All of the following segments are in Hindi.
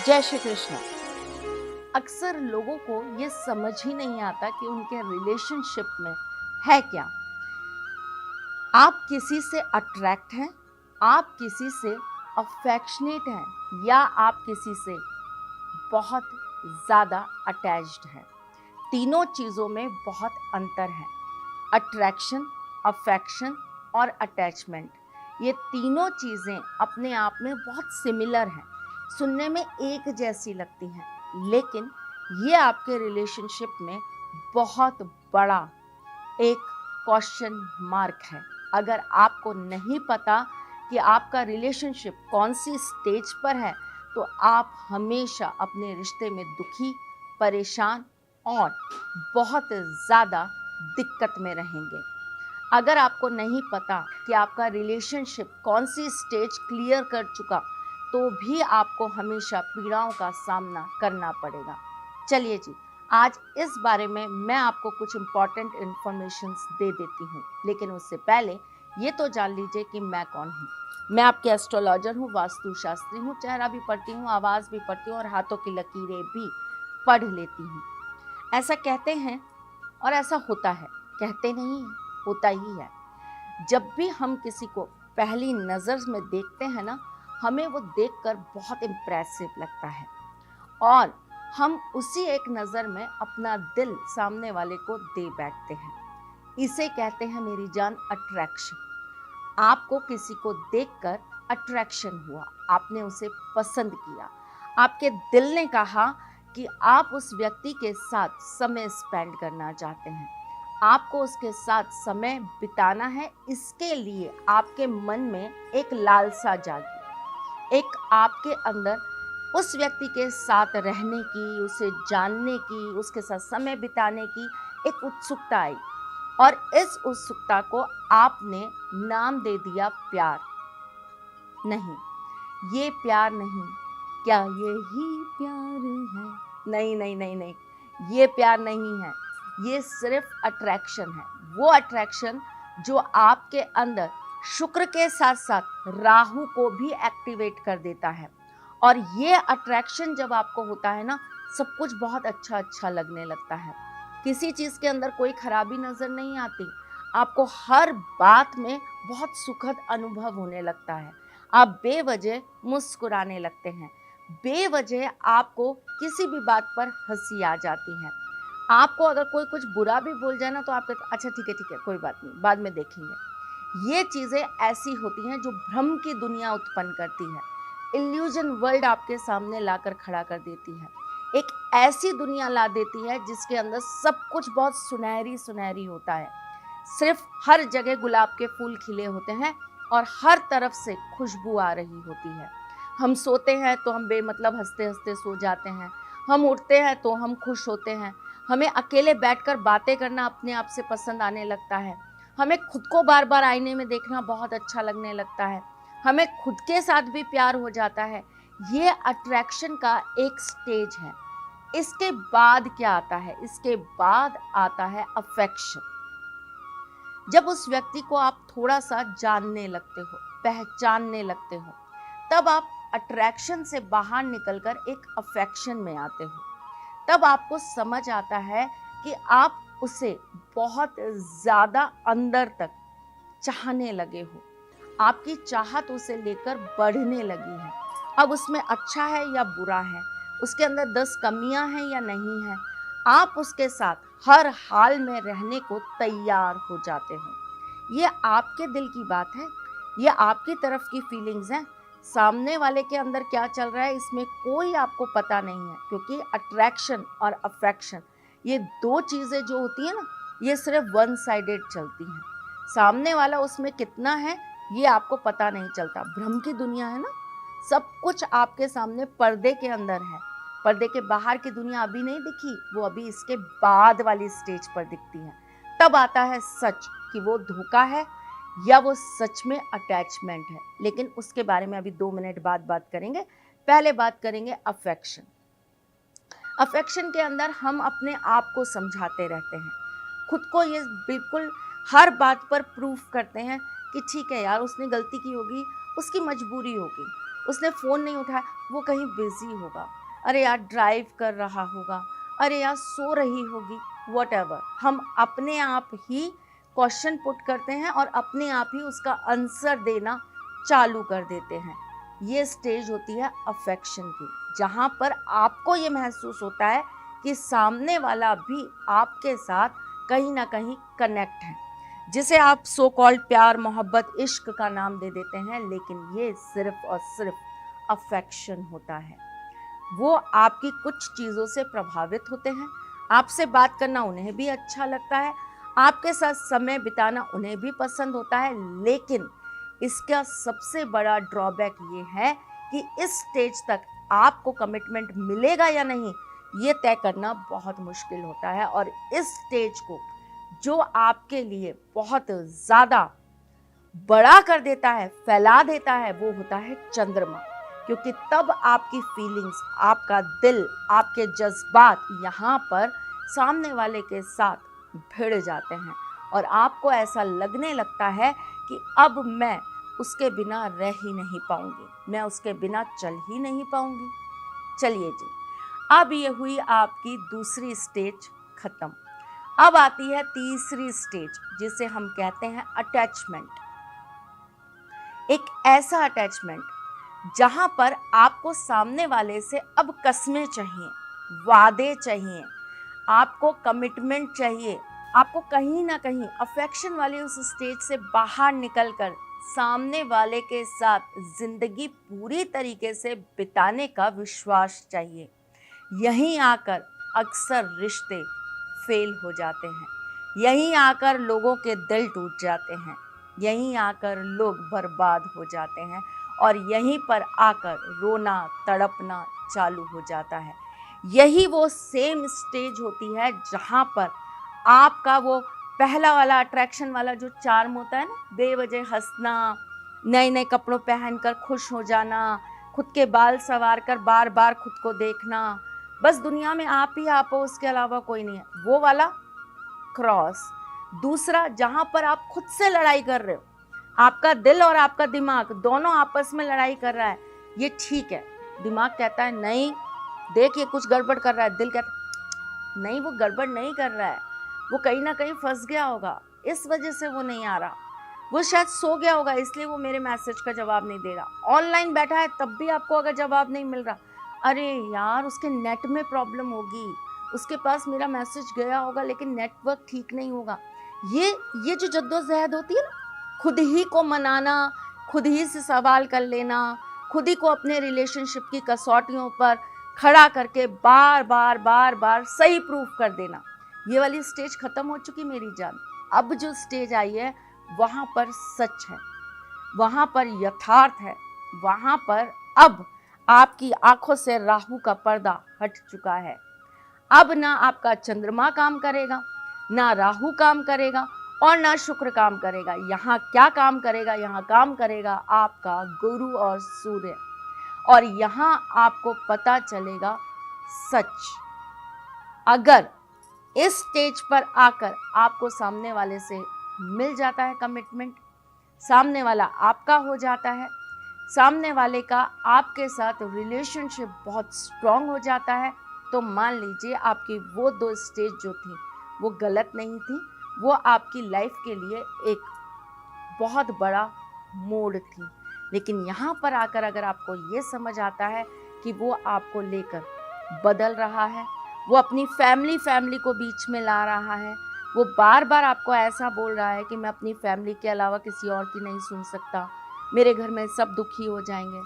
जय श्री कृष्ण। अक्सर लोगों को ये समझ ही नहीं आता कि उनके रिलेशनशिप में है क्या। आप किसी से अट्रैक्ट हैं, आप किसी से अफेक्शनेट हैं या आप किसी से बहुत ज़्यादा अटैच्ड हैं। तीनों चीज़ों में बहुत अंतर है। अट्रैक्शन, अफेक्शन और अटैचमेंट, ये तीनों चीज़ें अपने आप में बहुत सिमिलर हैं, सुनने में एक जैसी लगती हैं, लेकिन ये आपके रिलेशनशिप में बहुत बड़ा एक क्वेश्चन मार्क है। अगर आपको नहीं पता कि आपका रिलेशनशिप कौन सी स्टेज पर है, तो आप हमेशा अपने रिश्ते में दुखी, परेशान और बहुत ज़्यादा दिक्कत में रहेंगे। अगर आपको नहीं पता कि आपका रिलेशनशिप कौन सी स्टेज क्लियर कर चुका, तो भी आपको हमेशा पीड़ाओं का सामना करना पड़ेगा। चलिए जी, आज इस बारे में मैं आपको कुछ इम्पॉर्टेंट इन्फॉर्मेशंस दे देती हूँ, लेकिन उससे पहले ये तो जान लीजिए कि मैं कौन हूँ। मैं आपके एस्ट्रोलॉजर हूँ, वास्तु शास्त्री हूँ, चेहरा भी पढ़ती हूँ, आवाज़ भी पढ़ती हूँ और हाथों की लकीरें भी पढ़ लेती हूँ। ऐसा कहते हैं और ऐसा होता है, कहते नहीं है, होता ही है। जब भी हम किसी को पहली नज़र में देखते हैं ना, हमें वो देखकर बहुत इम्प्रेसिव लगता है और हम उसी एक नज़र में अपना दिल सामने वाले को दे बैठते हैं। इसे कहते हैं मेरी जान अट्रैक्शन। आपको किसी को देखकर अट्रैक्शन हुआ, आपने उसे पसंद किया, आपके दिल ने कहा कि आप उस व्यक्ति के साथ समय स्पेंड करना चाहते हैं, आपको उसके साथ समय बिताना है। इसके लिए आपके मन में एक लालसा जागी, एक आपके अंदर उस व्यक्ति के साथ रहने की, उसे जानने की, उसके साथ समय बिताने की एक उत्सुकता आई और इस उत्सुकता को आपने नाम दे दिया प्यार। नहीं, ये प्यार नहीं। क्या यही प्यार है? नहीं नहीं नहीं नहीं, ये प्यार नहीं है। ये सिर्फ अट्रैक्शन है। वो अट्रैक्शन जो आपके अंदर शुक्र के साथ साथ राहु को भी एक्टिवेट कर देता है। और ये अट्रैक्शन जब आपको होता है ना, सब कुछ बहुत अच्छा अच्छा लगने लगता है। किसी चीज़ के अंदर कोई खराबी नज़र नहीं आती। आपको हर बात में बहुत सुखद अनुभव होने लगता है। आप बेवजह मुस्कुराने लगते हैं, बेवजह आपको किसी भी बात पर हंसी आ जाती है। आपको अगर कोई कुछ बुरा भी बोल जाए ना, तो आप कहते अच्छा ठीक है कोई बात नहीं, बाद में देखेंगे। ये चीज़ें ऐसी होती हैं जो भ्रम की दुनिया उत्पन्न करती है, इल्यूजन वर्ल्ड आपके सामने लाकर खड़ा कर देती है। एक ऐसी दुनिया ला देती है जिसके अंदर सब कुछ बहुत सुनहरी सुनहरी होता है। सिर्फ हर जगह गुलाब के फूल खिले होते हैं और हर तरफ से खुशबू आ रही होती है। हम सोते हैं तो हम बेमतलब हंसते हंसते सो जाते हैं, हम उठते हैं तो हम खुश होते हैं, हमें अकेले बैठकर बातें करना अपने आप से पसंद आने लगता है, हमें खुद को बार बार आईने में देखना बहुत अच्छा लगने लगता है, हमें खुद के साथ भी प्यार हो जाता है। ये अट्रैक्शन का एक स्टेज है। इसके बाद क्या आता है? इसके बाद आता है अफेक्शन। जब उस व्यक्ति को आप थोड़ा सा जानने लगते हो, पहचानने लगते हो, तब आप अट्रैक्शन से बाहर निकलकर एक अफेक्शन में आते हो। तब आपको समझ आता है कि आप उसे बहुत ज़्यादा अंदर तक चाहने लगे हो। आपकी चाहत उसे लेकर बढ़ने लगी है। अब उसमें अच्छा है या बुरा है, उसके अंदर 10 कमियां हैं या नहीं है, आप उसके साथ हर हाल में रहने को तैयार हो जाते हो। ये आपके दिल की बात है, ये आपकी तरफ की फीलिंग्स हैं। सामने वाले के अंदर क्या चल रहा है इसमें कोई आपको पता नहीं है, क्योंकि अट्रैक्शन और अफेक्शन ये दो चीज़ें जो होती हैं ना, ये सिर्फ वन साइडेड चलती हैं। सामने वाला उसमें कितना है ये आपको पता नहीं चलता। भ्रम की दुनिया है ना, सब कुछ आपके सामने पर्दे के अंदर है। पर्दे के बाहर की दुनिया अभी नहीं दिखी, वो अभी इसके बाद वाली स्टेज पर दिखती है। तब आता है सच कि वो धोखा है या वो सच में अटैचमेंट है। लेकिन उसके बारे में अभी 2 मिनट बाद बात करेंगे। पहले बात करेंगे अफेक्शन। अफेक्शन के अंदर हम अपने आप को समझाते रहते हैं, खुद को ये बिल्कुल हर बात पर प्रूफ करते हैं कि ठीक है यार, उसने गलती की होगी, उसकी मजबूरी होगी, उसने फ़ोन नहीं उठाया, वो कहीं बिज़ी होगा, अरे यार ड्राइव कर रहा होगा, अरे यार सो रही होगी, व्हाटएवर। हम अपने आप ही क्वेश्चन पुट करते हैं और अपने आप ही उसका आंसर देना चालू कर देते हैं। ये स्टेज होती है अफेक्शन की, जहाँ पर आपको ये महसूस होता है कि सामने वाला भी आपके साथ कहीं ना कहीं कनेक्ट है, जिसे आप सो कॉल्ड प्यार, मोहब्बत, इश्क का नाम दे देते हैं, लेकिन ये सिर्फ और सिर्फ अफेक्शन होता है। वो आपकी कुछ चीज़ों से प्रभावित होते हैं, आपसे बात करना उन्हें भी अच्छा लगता है, आपके साथ समय बिताना उन्हें भी पसंद होता है, लेकिन इसका सबसे बड़ा ड्रॉबैक ये है कि इस स्टेज तक आपको कमिटमेंट मिलेगा या नहीं, ये तय करना बहुत मुश्किल होता है। और इस स्टेज को जो आपके लिए बहुत ज़्यादा बड़ा कर देता है, फैला देता है, वो होता है चंद्रमा। क्योंकि तब आपकी फीलिंग्स, आपका दिल, आपके जज्बात यहाँ पर सामने वाले के साथ भिड़ जाते हैं और आपको ऐसा लगने लगता है कि अब मैं उसके बिना रह ही नहीं पाऊंगी, मैं उसके बिना चल ही नहीं पाऊंगी। चलिए जी, अब ये हुई आपकी दूसरी स्टेज खत्म। अब आती है तीसरी स्टेज, जिसे हम कहते हैं अटैचमेंट। एक ऐसा अटैचमेंट जहां पर आपको सामने वाले से अब कसमें चाहिए, वादे चाहिए, आपको कमिटमेंट चाहिए, आपको कहीं ना कहीं अफेक्शन वाली उस स्टेज से बाहर निकलकर सामने वाले के साथ जिंदगी पूरी तरीके से बिताने का विश्वास चाहिए। यहीं आकर अक्सर रिश्ते फेल हो जाते हैं, यहीं आकर लोगों के दिल टूट जाते हैं, यहीं आकर लोग बर्बाद हो जाते हैं और यहीं पर आकर रोना तड़पना चालू हो जाता है। यही वो सेम स्टेज होती है जहाँ पर आपका वो पहला वाला अट्रैक्शन वाला जो चार्म होता है ना, बेवजह हंसना, नए नए कपड़ों पहनकर खुश हो जाना, खुद के बाल संवार कर बार बार खुद को देखना, बस दुनिया में आप ही आप हो, उसके अलावा कोई नहीं है, वो वाला क्रॉस। दूसरा, जहाँ पर आप खुद से लड़ाई कर रहे हो, आपका दिल और आपका दिमाग दोनों आपस में लड़ाई कर रहा है, ये ठीक है। दिमाग कहता है नहीं देख ये कुछ गड़बड़ कर रहा है, दिल कहता नहीं वो गड़बड़ नहीं कर रहा है, वो कहीं ना कहीं फंस गया होगा, इस वजह से वो नहीं आ रहा, वो शायद सो गया होगा इसलिए वो मेरे मैसेज का जवाब नहीं दे रहा, ऑनलाइन बैठा है तब भी आपको अगर जवाब नहीं मिल रहा, अरे यार उसके नेट में प्रॉब्लम होगी, उसके पास मेरा मैसेज गया होगा लेकिन नेटवर्क ठीक नहीं होगा। ये जो जद्दोजहद होती है ना, खुद ही को मनाना, खुद ही से सवाल कर लेना, खुद ही को अपने रिलेशनशिप की कसौटियों पर खड़ा करके बार बार बार बार सही प्रूफ कर देना, ये वाली स्टेज खत्म हो चुकी मेरी जान। अब जो स्टेज आई है वहाँ पर सच है, वहाँ पर यथार्थ है, वहाँ पर अब आपकी आंखों से राहु का पर्दा हट चुका है। अब ना आपका चंद्रमा काम करेगा, ना राहु काम करेगा और ना शुक्र काम करेगा। यहाँ क्या काम करेगा? यहाँ काम करेगा आपका गुरु और सूर्य। और यहाँ आपको पता चलेगा सच। अगर इस स्टेज पर आकर आपको सामने वाले से मिल जाता है कमिटमेंट, सामने वाला आपका हो जाता है, सामने वाले का आपके साथ रिलेशनशिप बहुत स्ट्रांग हो जाता है, तो मान लीजिए आपकी वो 2 स्टेज जो थी वो गलत नहीं थी, वो आपकी लाइफ के लिए एक बहुत बड़ा मोड़ थी। लेकिन यहाँ पर आकर अगर आपको ये समझ आता है कि वो आपको लेकर बदल रहा है, वो अपनी फैमिली को बीच में ला रहा है, वो बार बार आपको ऐसा बोल रहा है कि मैं अपनी फैमिली के अलावा किसी और की नहीं सुन सकता, मेरे घर में सब दुखी हो जाएंगे,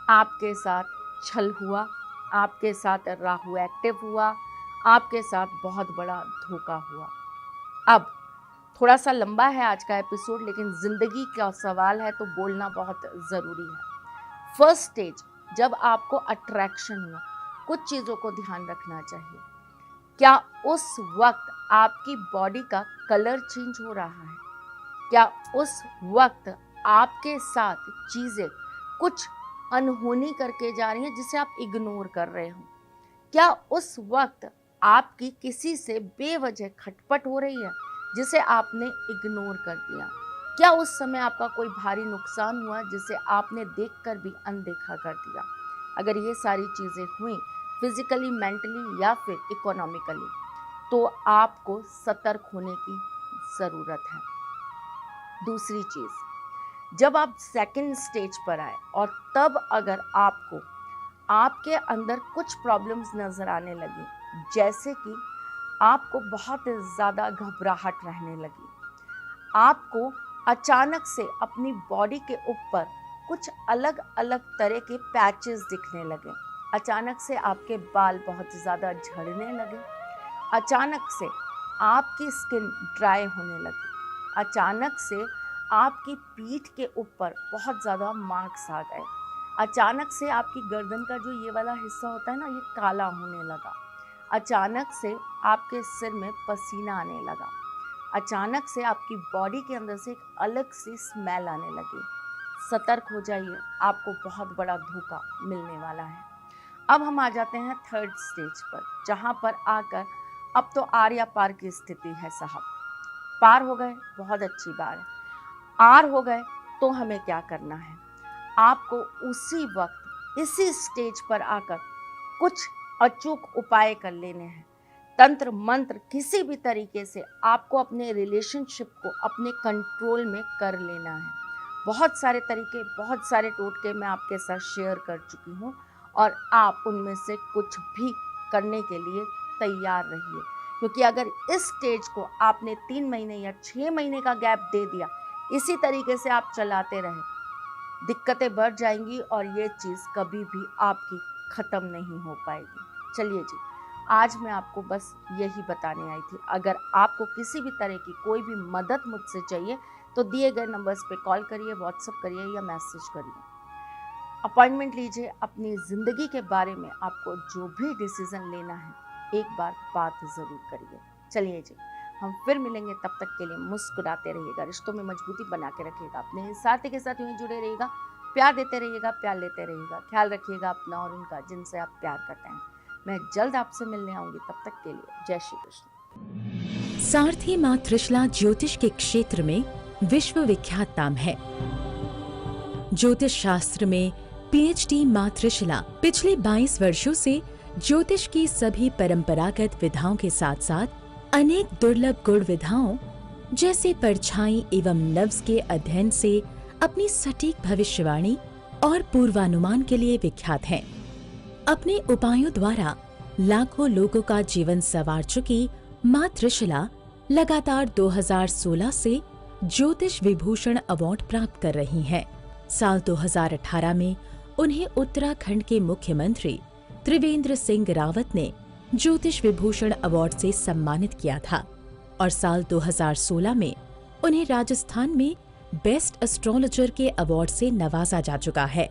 आपके साथ छल हुआ, आपके साथ राहु एक्टिव हुआ, आपके साथ बहुत बड़ा धोखा हुआ। अब थोड़ा सा लंबा है आज का एपिसोड, लेकिन ज़िंदगी का सवाल है तो बोलना बहुत ज़रूरी है। फर्स्ट स्टेज, जब आपको अट्रैक्शन हुआ, कुछ चीज़ों को ध्यान रखना चाहिए। क्या उस वक्त आपकी बॉडी का कलर चेंज हो रहा है? क्या उस वक्त आपके साथ चीज़ें कुछ अनहोनी करके जा रही हैं जिसे आप इग्नोर कर रहे हो? क्या उस वक्त आपकी किसी से बेवजह खटपट हो रही है जिसे आपने इग्नोर कर दिया? क्या उस समय आपका कोई भारी नुकसान हुआ जिसे आपने देखकर भी अनदेखा कर दिया? अगर ये सारी चीज़ें हुई फिजिकली, मेंटली या फिर इकोनॉमिकली, तो आपको सतर्क होने की ज़रूरत है। दूसरी चीज़, जब आप सेकंड स्टेज पर आए और तब अगर आपको आपके अंदर कुछ प्रॉब्लम्स नज़र आने लगी, जैसे कि आपको बहुत ज़्यादा घबराहट रहने लगी, आपको अचानक से अपनी बॉडी के ऊपर कुछ अलग अलग तरह के पैचेस दिखने लगे, अचानक से आपके बाल बहुत ज़्यादा झड़ने लगे, अचानक से आपकी स्किन ड्राई होने लगी, अचानक से आपकी पीठ के ऊपर बहुत ज़्यादा मार्क्स आ गए, अचानक से आपकी गर्दन का जो ये वाला हिस्सा होता है ना, ये काला होने लगा, अचानक से आपके सिर में पसीना आने लगा, अचानक से आपकी बॉडी के अंदर से एक अलग सी स्मेल आने लगी। सतर्क हो जाइए, आपको बहुत बड़ा धोखा मिलने वाला है। अब हम आ जाते हैं थर्ड स्टेज पर, जहाँ पर आकर अब तो आर या पार की स्थिति है साहब। पार हो गए, बहुत अच्छी बात है। आर हो गए तो हमें क्या करना है? आपको उसी वक्त इसी स्टेज पर आकर कुछ अचूक उपाय कर लेने हैं। तंत्र मंत्र किसी भी तरीके से आपको अपने रिलेशनशिप को अपने कंट्रोल में कर लेना है। बहुत सारे तरीके, बहुत सारे टोटके मैं आपके साथ शेयर कर चुकी हूँ और आप उनमें से कुछ भी करने के लिए तैयार रहिए, क्योंकि अगर इस स्टेज को आपने 3 महीने या 6 महीने का गैप दे दिया, इसी तरीके से आप चलाते रहे, दिक्कतें बढ़ जाएंगी और ये चीज़ कभी भी आपकी ख़त्म नहीं हो पाएगी। चलिए जी, आज मैं आपको बस यही बताने आई थी। अगर आपको किसी भी तरह की कोई भी मदद मुझसे चाहिए तो दिए गए नंबर्स पे कॉल करिए, व्हाट्सएप करिए या मैसेज करिए। अपॉइंटमेंट लीजिए। अपनी ज़िंदगी के बारे में आपको जो भी डिसीज़न लेना है, एक बार बात ज़रूर करिए। चलिए जी, हम फिर मिलेंगे। तब तक के लिए मुस्कुराते रहिएगा, रिश्तों में मजबूती बना के रखिएगा, अपने साथी के साथ यूँ जुड़े रहिएगा, प्यार देते रहिएगा, प्यार लेते रहिएगा। ख्याल रखिएगा अपना और उनका जिनसे आप प्यार करते हैं। मैं जल्द आपसे मिलने आऊंगी, तब तक के लिए जय श्री कृष्ण। सारथी मां त्रिशला ज्योतिष के क्षेत्र में विश्व विख्यात नाम है। ज्योतिष शास्त्र में पीएचडी मां त्रिशला पिछले 22 वर्षों से ज्योतिष की सभी परंपरागत विधाओं के साथ साथ अनेक दुर्लभ गुण विधाओं जैसे परछाई एवं नव्स के अध्ययन से अपनी सटीक भविष्यवाणी और पूर्वानुमान के लिए विख्यात हैं। अपने उपायों द्वारा लाखों लोगों का जीवन संवार चुकी मां त्रिशला लगातार 2016 से ज्योतिष विभूषण अवार्ड प्राप्त कर रही हैं। साल 2018 में उन्हें उत्तराखंड के मुख्यमंत्री त्रिवेंद्र सिंह रावत ने ज्योतिष विभूषण अवार्ड से सम्मानित किया था और साल 2016 में उन्हें राजस्थान में बेस्ट एस्ट्रोलॉजर के अवार्ड से नवाजा जा चुका है।